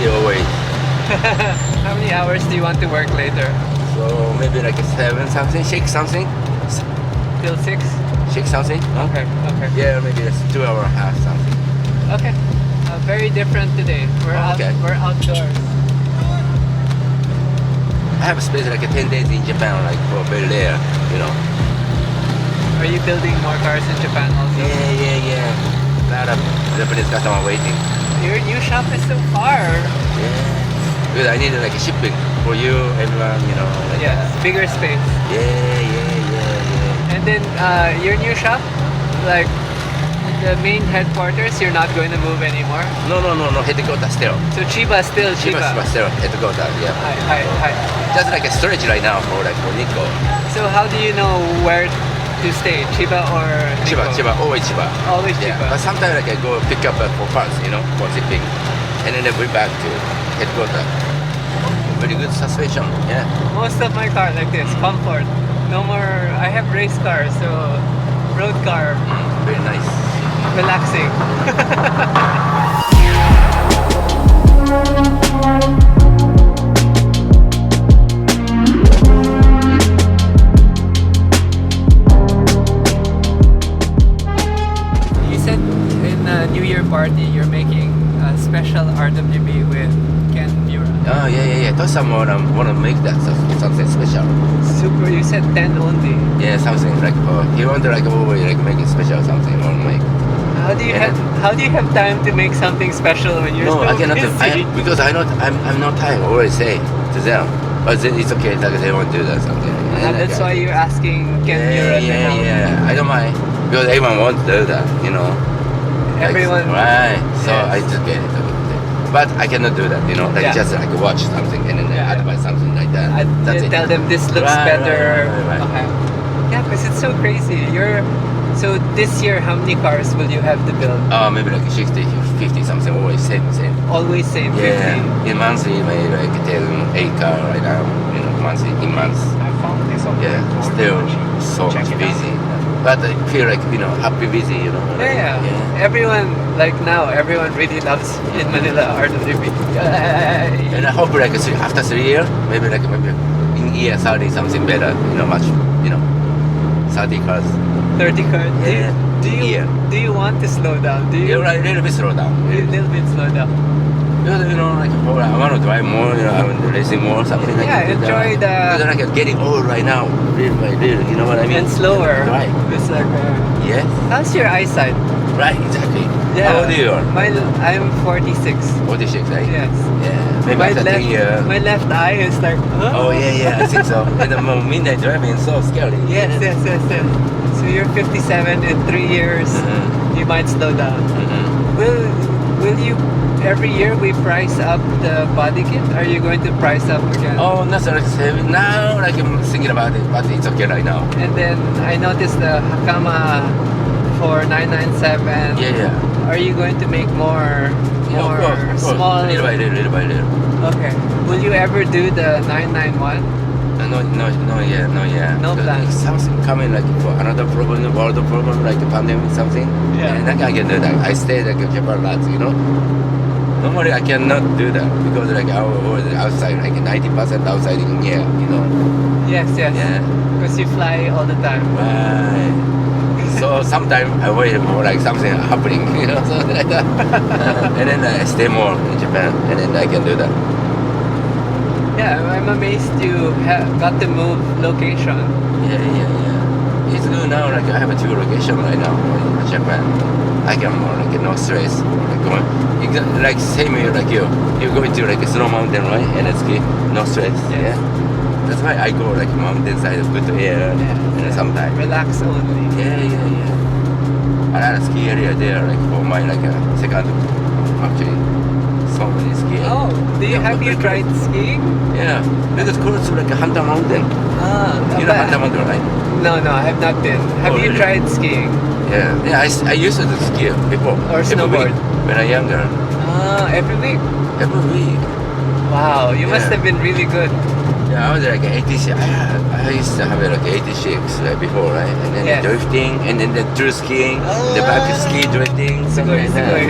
busy always. How many hours do you want to work later? So maybe like 7 something, 6 something, Till 6? 6 something. No? Okay. Yeah, maybe it's 2.5 something. Okay. Very different today. We're outdoors. I have spent like 10 days in Japan, like for very rare, you know. Are you building more cars in Japan also? Yeah. A lot of Japanese customer waiting. Your new shop is so far. Yeah. Because I need like shipping for you, everyone, you know. Like Yeah, bigger space. Yeah. And then your new shop, like the main headquarters, you're not going to move anymore. No, headquarters still. So Chiba still Chiba. Still headquarters, yeah. Hi. Just like a storage right now for Nikko. So how do you know where to stay, Chiba or Nikko? Chiba, always Chiba. Always Yeah, Chiba. but sometimes like I go pick up for parts, you know, for shipping, and then I bring back to headquarters. Very good suspension, yeah. Most of my car like this, comfort. No more. I have race cars, so road car, Very nice. relaxing. You said in a New Year party you're making a special RWB with Ken Mura. Oh yeah. Tosa wanna make that something special. Super. You said 10 only. Yeah, something like he want to like always like make it special something or make. How do you have time to make something special when you're No, so I cannot do. busy? Because I'm not time. Always say to them, but then it's okay. Like they want to do that something. And That's why you're asking Ken Mura to help. Yeah. I don't mind because everyone wants to do that. You know. Everyone. Right. So Yes. I just get it. But I cannot do that, you know, like Yeah. just like watch something and then advise something like that. That's it. Tell them this looks Right, better. right. Okay. Yeah, because it's so crazy. So this year, how many cars will you have to build? Maybe like 60, 50 something, always same. Always same, 50. Yeah, in monthly maybe like 8 car right now, you know, monthly, in months. Yeah, still so much busy. But I feel like, you know, happy busy, you know. Yeah. Everyone, like now, everyone really loves in Manila RWB. And I hope like after 3 years, maybe in year 30 something better, you know, much, you know, 30 cars. 30 cars. Yeah. Do you want to slow down? Do you? You're right, a little bit slow down. A little bit slow down. Because, you know, like I want to drive more, you know, I want to racing more, something like that. Enjoy Because the like I'm getting old right now, little by little, you know what I mean? and slower. Right. It's like. Yes. How's your eyesight? Right, exactly. Yeah. How old are you? I'm 46. 46, right? Yes. Yeah. Maybe My after 10 years. my left eye is like. Oh yeah, I think so. And the midnight driving is so scary. Yes. So you're 57 in 3 years. Mhm. You might slow down. Mm-hmm. Will you? Every year we price up the body kit. Are you going to price up again? Oh, not so like now, like I'm thinking about it, but it's okay right now. And then I noticed the Hakama for 997. Yeah. Are you going to make more Yeah, of course. small? Little by little. Okay. Will you ever do the 991? No, yeah. No Because plans. if something coming like for another problem, world problem, like a pandemic, something. Yeah. And I can do that. I stay like in Japan a lot, you know. Normally I cannot do that because like I was outside, like 90% outside in here, you know. Yes. Yeah. Because you fly all the time. Right. So sometimes I wait for like something happening, you know, something like that. And then I stay more in Japan, and then I can do that. Yeah, I'm amazed you got to move location. Yeah. It's good now. Like I have a 2 location right now in Japan. I can more like no stress. Like same way like you. You go into like a snow mountain, right? And it's ski, no stress. Yes. Yeah. That's why I go like mountainside, good air, and sometimes. Relax only. Yeah. A lot of ski area there, like for my like second actually. So many ski. Oh, have you tried skiing? Yeah. Because close to like a Hunter Mountain. You know Hunter Mountain, right? No, I have not been. Have you really? tried skiing? Yeah. I used to ski before. Or Every snowboard? week when I younger. Every week. Every week. Wow, you must Yeah. have been really good. Yeah, I was like 86. I used to have like 86 before, right? And then Yes. drifting, and then the through skiing, the back ski drifting, something like that.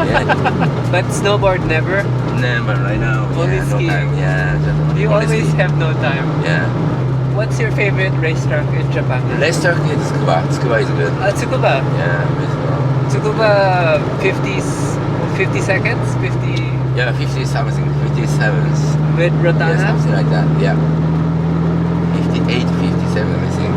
Yeah, But snowboard never. never right now. Only yeah, no skiing. time. Yeah, just You only always skiing. have no time. Yeah. What's your favorite racetrack in Japan? Racetrack is Tsukuba. Tsukuba is good. Tsukuba. Yeah, Tsukuba 50 seconds? 50 yeah, 50 something, 57. with Yeah, Rotana? something like that. Yeah. 58, 57, I think.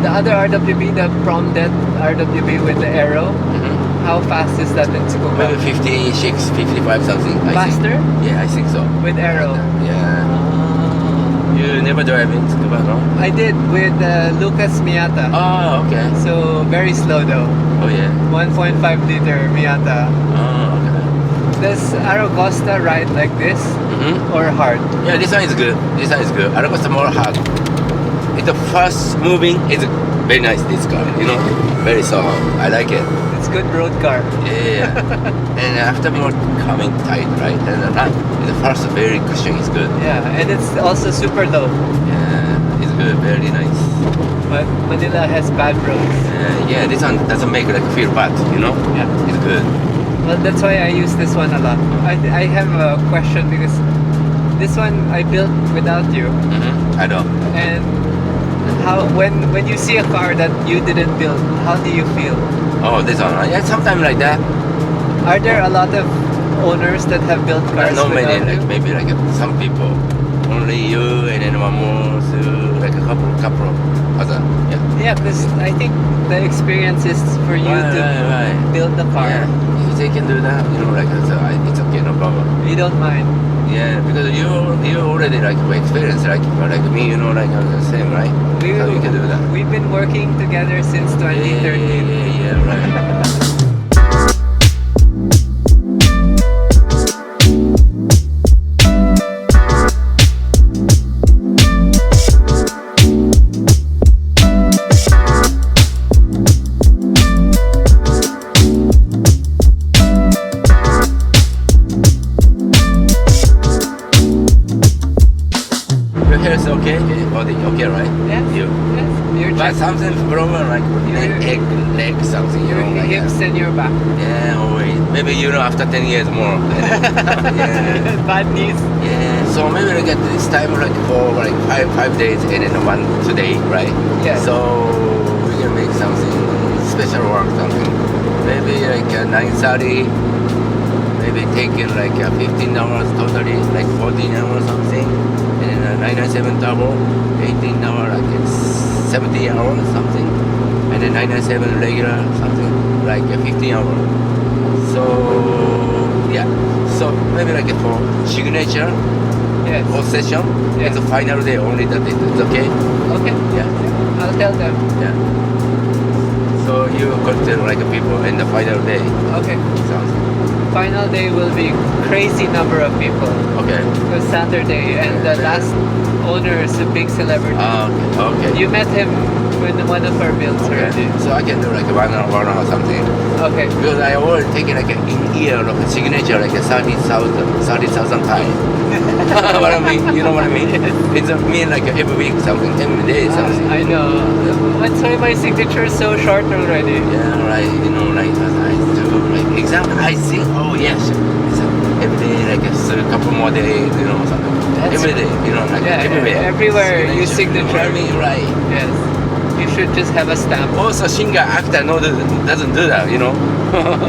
The other RWB, the prom dead RWB with the arrow, Mm-hmm. how fast is that in Tsukuba? Maybe 56, 55 something. I Faster? think. Yeah, I think so. With arrow? Yeah. You never drive in Tsukuba, no? I did with Lucas Miata. Oh, okay. So very slow though. Oh, yeah. 1.5 liter Miata. Oh, okay. Does Aragosta ride like this Mm-hmm. or hard? Yeah, this one is good. This one is good. I was more hard. It's the fast moving. It's very nice, this car. You know, very soft. I like it. It's good road car. Yeah. And after more coming tight, right? And the first very cushion is good. Yeah, and it's also super low. Yeah, it's good. Very nice. But Manila has bad roads. Yeah, this one doesn't make like feel bad. You know, Yeah. it's good. Well, that's why I use this one a lot. I have a question because this one I built without you. Mm-hmm. I know. And how when you see a car that you didn't build, how do you feel? Oh, this one. Yeah, sometimes like that. Are there a lot of owners that have built cars Not many. without Like you? maybe like some people. Only you and then one more. So like a couple other. Yeah. Yeah, because I think the experience is for you to Right. build the car. Yeah. If they can do that, you know, like so it's okay, no problem. You don't mind. Yeah, because you already like experience like me, you know, like the same, right? We, So you can do that. We've been working together since 2013. Yeah, right. Your hair is okay? Body okay, right? Yes. You. Yes. Your But chest, something problem like leg something, you your know, like hips and your back. yeah, always. Maybe you know after 10 years more. Yeah. Bad knees. Yeah. So maybe like at this time like for like five days and then one today, right? Yeah. So we can make something special work something. Maybe like 9:30. Maybe taking like 15 hours totally, like 14 hours something. And then 997 turbo, 18 hours like it's 70 hours something. And then 997 regular something like 15 hours. So yeah. So maybe like for signature Yes. or session, Yeah. it's a final day only that it's okay. Okay. Yeah. I'll tell them. Yeah. So you consider like people in the final day. Okay. Something. Final day will be crazy number of people. Okay. It was Saturday, and the last owner is a big celebrity. Okay. You met him in one of our builds already. So I can do like 1 hour or something. Okay. Because I already taken like in year of a signature like 30,000 times. What I mean? You know what I mean? It's mean like every week something, every day something. I know. That's why my signature is so short already. Yeah, right. You know, like I do like exam. I think. Oh yes. It's every day like it's a couple more days. You know something. That's- Every day. You know like Yeah, everywhere. everywhere you You know what I signature. mean? Right. Yes. You should just have a stamp. Also, singer, actor, no, doesn't do that, you know.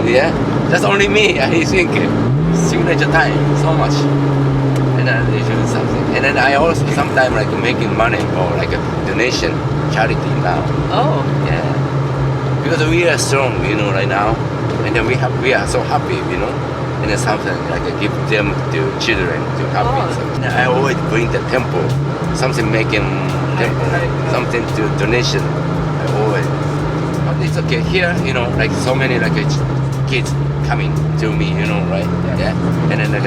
Yeah, that's only me. I think signature time so much, and then they do something. And then I also sometimes like making money for like a donation charity now. Oh. Yeah, because we are strong, you know, right now, and then we are so happy, you know. And then something like I give them to children to happy. Oh. So, and I always bring the temple, something making temple, something to donation. I always. But it's okay here, you know, like so many like kids coming to me, you know, right? Yeah. And then like,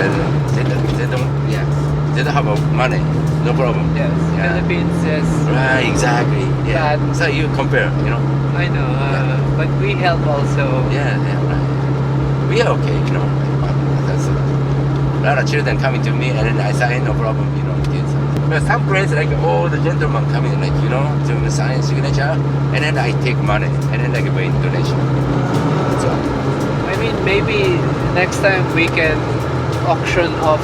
they don't have money, no problem. Yes. Yeah. Philippines is. Right, exactly. Yeah. Bad. So you compare, you know. I know. But we help also. Yeah, right. We are okay, you know. But that's a lot of children coming to me, and then I say, no problem, you know. Kids. But some place like all the gentlemen coming, like you know, to sign signature, and then I take money, and then like bring donation. So I mean, maybe next time we can auction off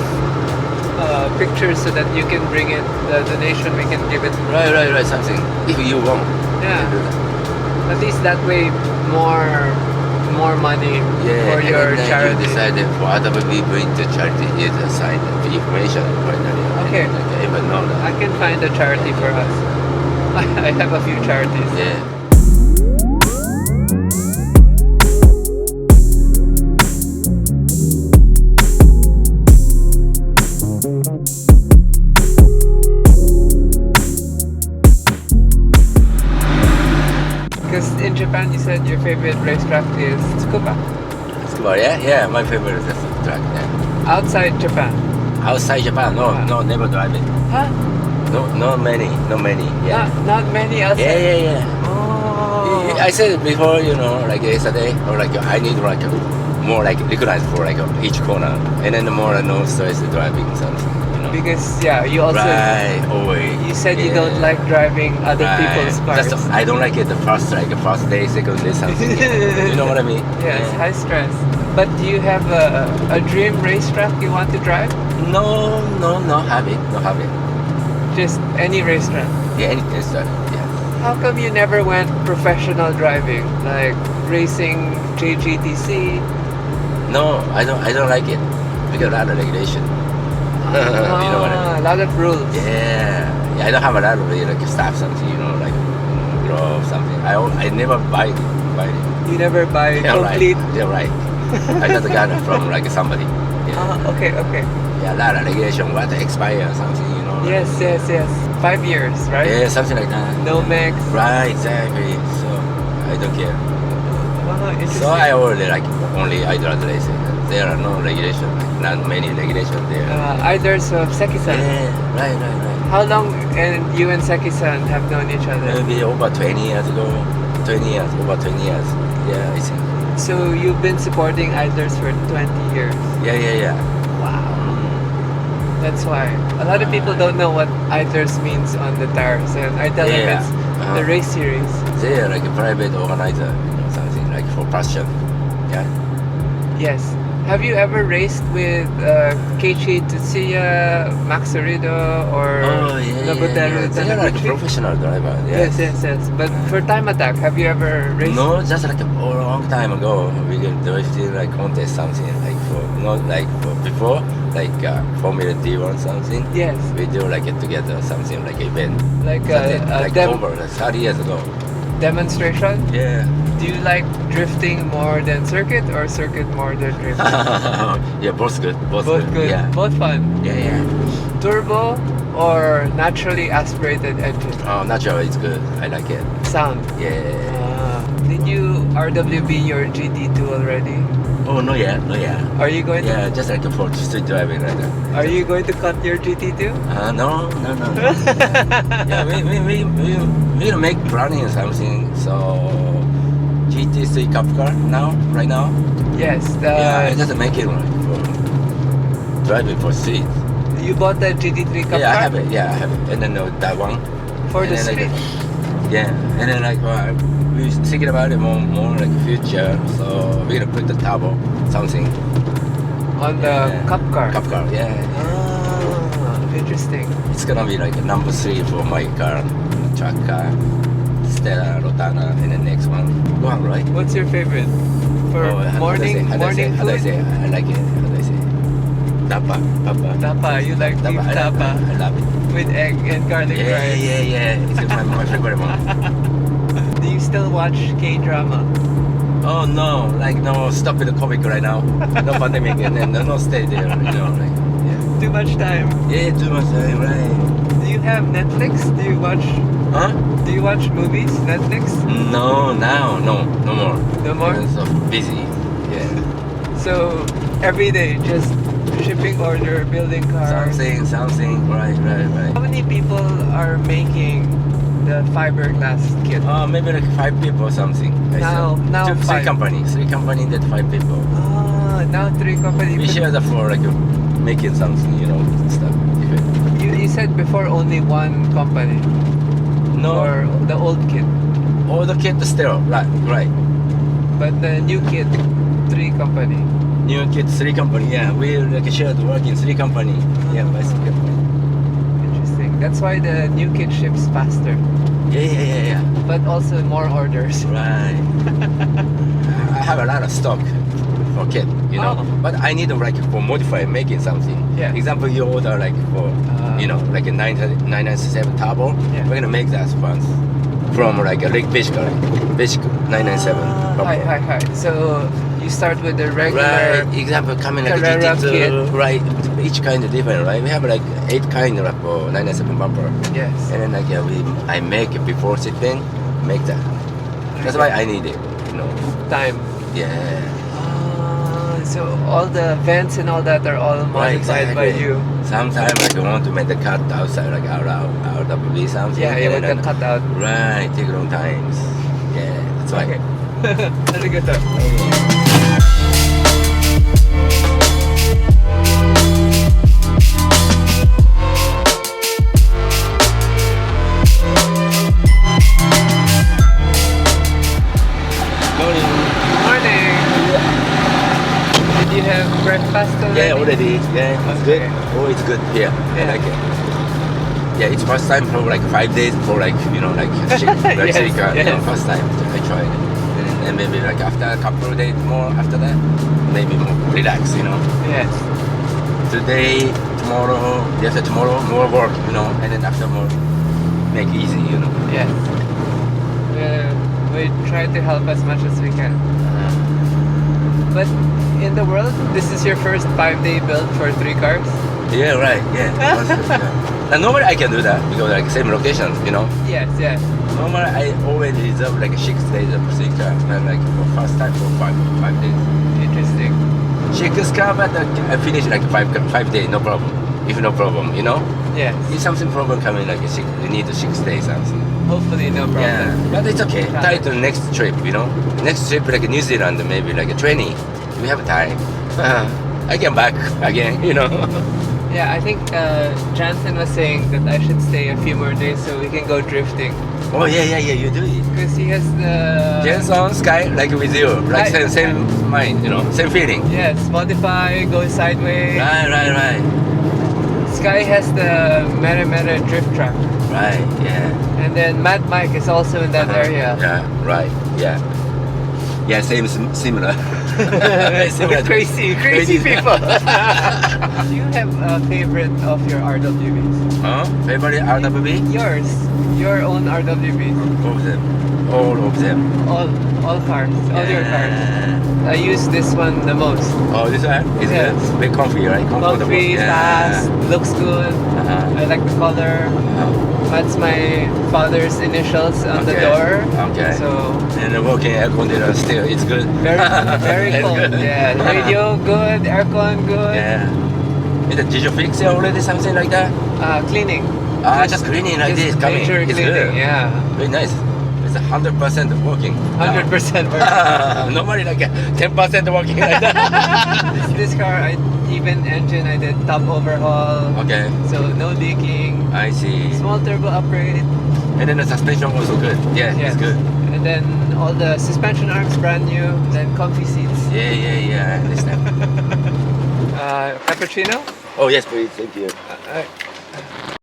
pictures so that you can bring in the donation. We can give it. Right, something. If you want. Yeah. You can do that. At least that way, more money for and your then charity. You decided for RWB bring to charity is aside the information finally. Okay. Like, I even know that. I can find a charity for us. I have a few charities. Yeah. Because in Japan, you said your favorite racetrack is Tsukuba. Scuba, yeah, my favorite is the track. Yeah. Outside Japan. Outside Japan, no, never drive it. Huh? No, not many. Yeah. Not many outside. Yeah. Oh. I said it before, you know, like yesterday, or like I need like more like recognized for like each corner, and then more no stress driving something, you know. Because you also always. you said you don't like driving other people's cars. I don't like it the first day, second day, something. You know what I mean? Yes, high stress. But do you have a dream racetrack you want to drive? No, have it. Just any racetrack. Yeah, any racetrack. Yeah. How come you never went professional driving, like racing JGTC? No, I don't like it because a lot of regulation. You know what I mean? A lot of rules. Yeah, I don't have a lot of like stuff, something, you know, like glove something. I never buy it. You never buy complete. Right. Yeah, right. I just got it from like somebody. Yeah. Okay. Yeah, a lot of regulation, what expire something, you know. Yes. 5 years, right? Yeah, something like that. No max. Right, exactly. So I don't care. Interesting. So I already like only idle racing. There are no regulation, like not many regulations there. Idols of Seki-san. Yeah, right. How long and you and Seki-san have known each other? Maybe over 20 years ago. 20 years, over 20 years. Yeah, I think. So you've been supporting Idlers for 20 years. Yeah. Wow. That's why. A lot of people don't know what Idlers means on the tires, and I tell them it's the race series. They're like a private organizer, you know, something like for passion. Yeah. Yes. Have you ever raced with Keiichi Tsuchiya, Max Orido, or Nobuteru They're like a Taniguchi? professional driver. Yes. But for Time Attack, have you ever raced? No, just like a long time ago, we did drifting like contest something like for not like for before like Formula D1 something. Yes. We do like it together something like event. Like like over 30 years ago. demonstration? Yeah. Do you like drifting more than circuit or circuit more than drifting? Yeah, both good. Both good. Yeah. Both fun. Yeah. Turbo or naturally aspirated engine? Oh, natural is good. I like it. Sound. Yeah. Did you RWB your GT2 already? Oh, no, yeah. Are you going Yeah, just like for street driving right now. to? Are you going to cut your GT2? No. Yeah, we make planning something. So GT3 Cup car right now. Yes. Yeah, I just make it like for driving for street. You bought that GT3 Cup Yeah, car? I have it. And then that one. For And the then, street? And then like we thinking about it more like future. So we're gonna put the turbo something On the Cup car? Cup car. Yeah. Interesting. It's gonna be like number 3 for my car, truck car, Stella, Rotana, and the next one. Go on, right? What's your favorite? For morning How do I say? food? I like it. How do I say? Tapa. Tapa, you like beef tapa I love it. with egg and garlic rice. Yeah. It's my favorite one. Do you still watch K-drama? Oh no, stop with the comic right now. No pandemic, and then no stay there. You know, like Too much time. yeah, too much time, right? Do you have Netflix? Do you watch Huh? Do you watch movies? Netflix? No more. No more? I'm so busy. Yeah. So every day just shipping order, building cars. Something. Right. How many people are making the fiberglass kit? Maybe like 5 people or something. Now 3 5. companies that 5 people. Now 3 companies. We share the floor like making something, stuff different. You said before only one company. No, Or the old kid. all the kit still, right. But the new kid, 3 company. New kit 3 company, yeah. We like shared work in 3 company. Yeah, bicycle company. Interesting. That's why the new kid ships faster. Yeah. But also more orders. Right. I have a lot of stock for kit, Oh. But I need like for modify making something. Yeah. Example, you order like for like a 997 turbo. Yeah. We're gonna make that once from like a basic 997. Hi. So you start with the regular. Right. Example, coming like Carrera GT2, kit. right? Each kind is different, right? We have like 8 kind like for 997 bumper. Yes. And then like I make it before shipping, make that. That's why I need it, Time. Yeah. So all the vents and all that are all modified by you. Sometimes like I want to make the cut outside like RWB something. Yeah, you want the cutout. Right, take long times. Yeah, that's why. Okay. Arigato. Morning. Did you have breakfast already? Yeah, already. Yeah, it's good. Okay. Oh, it's good here. Yeah. I like it. Yeah, it's first time for like 5 days for like Yes. first time I tried it. And maybe like after a couple of days more after that, maybe more relax, Yes. Today, tomorrow, day after tomorrow, more work, and then after more make easy, Yes. We try to help as much as we can. But in the world, this is your first 5-day build for 3 cars? Yeah, right. Yeah. And normally I can do that because like same location, Yes. Normally I always reserve like 6 days of 3 cars, and like for first time for 5 days. Interesting. 6 car, but I finish like 5 days, no problem. If no problem, Yes. If something problem coming like you need 6 days something. Hopefully no problem. Yeah, but it's okay. Try to next trip, Next trip like New Zealand, maybe like a training. We have time. I can back again, Yeah, I think Jansen was saying that I should stay a few more days so we can go drifting. Oh yeah, you do it. Because he has the... Jensen, Sky, like with you, like same mind, same feeling. Yes, modify, go sideways. Right. Sky has the Mere drift track. Right, yeah. And then Mad Mike is also in that area. Yeah, right, yeah. Yeah, similar. Similar. Crazy people. Do you have a favorite of your RWBs? Favorite RWB? Yours. Your own RWBs. All of them. All cars. All your cars. I use this one the most. Oh, this one? It's Yes. good. Very comfy, right? Comfortable. Comfy, fast, looks good. I like the color. That's my father's initials on the door. Okay. So And the working air conditioner still, it's good. very It's cold. good. Yeah. Radio good, aircon good. Yeah. Did you fix it already? Something like that? Cleaning. Just cleaning like Just this coming. major It's cleaning. good. Yeah. Very nice. It's 100% working. 100% working. Normally like 10% working like that. This car, even engine, I did top overhaul. Okay. So no leaking. I see. Small turbo upgrade. And then the suspension also good. Yeah, Yes. it's good. And then all the suspension arms brand new. Then comfy seats. Yeah, I understand. Cappuccino? Oh yes, please. Thank you.